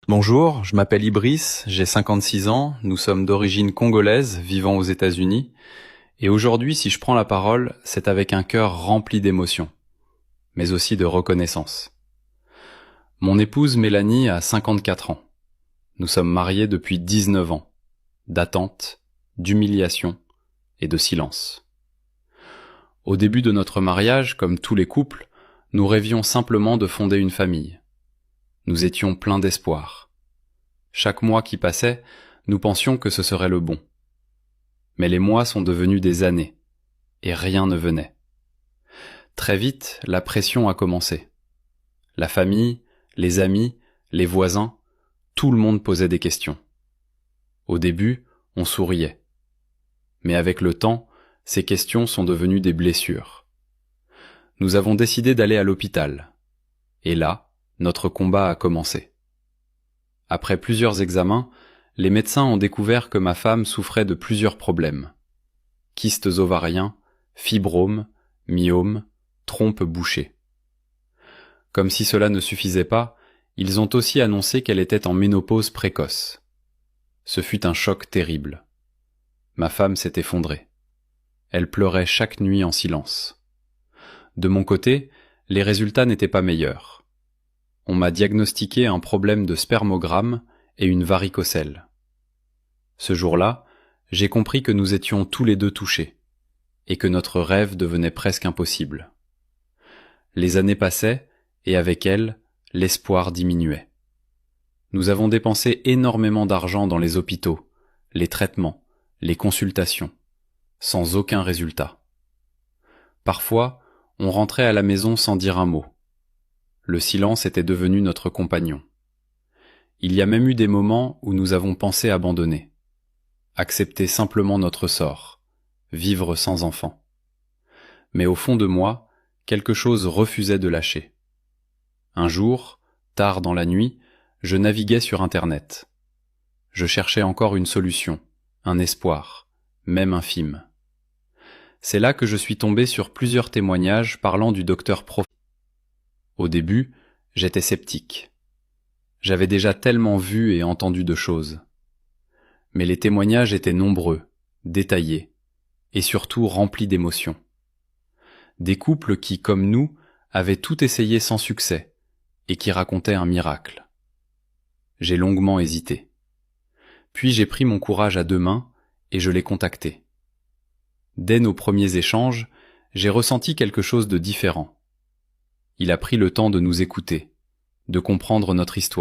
Bonjour, je m'appelle Ibris, j'ai 56 ans, nous sommes d'origine congolaise, vivant aux États-Unis, et aujourd'hui, si je prends la parole, c'est avec un cœur rempli d'émotions, mais aussi de reconnaissance. Mon épouse Mélanie a 54 ans. Nous sommes mariés depuis 19 ans, d'attente, d'humiliation et de silence. Au début de notre mariage, comme tous les couples, nous rêvions simplement de fonder une famille. Nous étions pleins d'espoir. Chaque mois qui passait, nous pensions que ce serait le bon. Mais les mois sont devenus des années, et rien ne venait. Très vite, la pression a commencé. La famille, les amis, les voisins, tout le monde posait des questions. Au début, on souriait. Mais avec le temps, ces questions sont devenues des blessures. Nous avons décidé d'aller à l'hôpital. Et là, notre combat a commencé. Après plusieurs examens, les médecins ont découvert que ma femme souffrait de plusieurs problèmes. Kystes ovariens, fibromes, myomes, trompes bouchées. Comme si cela ne suffisait pas, ils ont aussi annoncé qu'elle était en ménopause précoce. Ce fut un choc terrible. Ma femme s'est effondrée. Elle pleurait chaque nuit en silence. De mon côté, les résultats n'étaient pas meilleurs. On m'a diagnostiqué un problème de spermogramme et une varicocèle. Ce jour-là, j'ai compris que nous étions tous les deux touchés, et que notre rêve devenait presque impossible. Les années passaient, et avec elles, l'espoir diminuait. Nous avons dépensé énormément d'argent dans les hôpitaux, les traitements, les consultations, sans aucun résultat. Parfois, on rentrait à la maison sans dire un mot. Le silence était devenu notre compagnon. Il y a même eu des moments où nous avons pensé abandonner, accepter simplement notre sort, vivre sans enfant. Mais au fond de moi, quelque chose refusait de lâcher. Un jour, tard dans la nuit, je naviguais sur Internet. Je cherchais encore une solution, un espoir, même infime. C'est là que je suis tombé sur plusieurs témoignages parlant du docteur Prof. Au début, j'étais sceptique. J'avais déjà tellement vu et entendu de choses. Mais les témoignages étaient nombreux, détaillés, et surtout remplis d'émotions. Des couples qui, comme nous, avaient tout essayé sans succès, et qui racontaient un miracle. J'ai longuement hésité. Puis j'ai pris mon courage à deux mains, et je l'ai contacté. Dès nos premiers échanges, j'ai ressenti quelque chose de différent. Il a pris le temps de nous écouter, de comprendre notre histoire.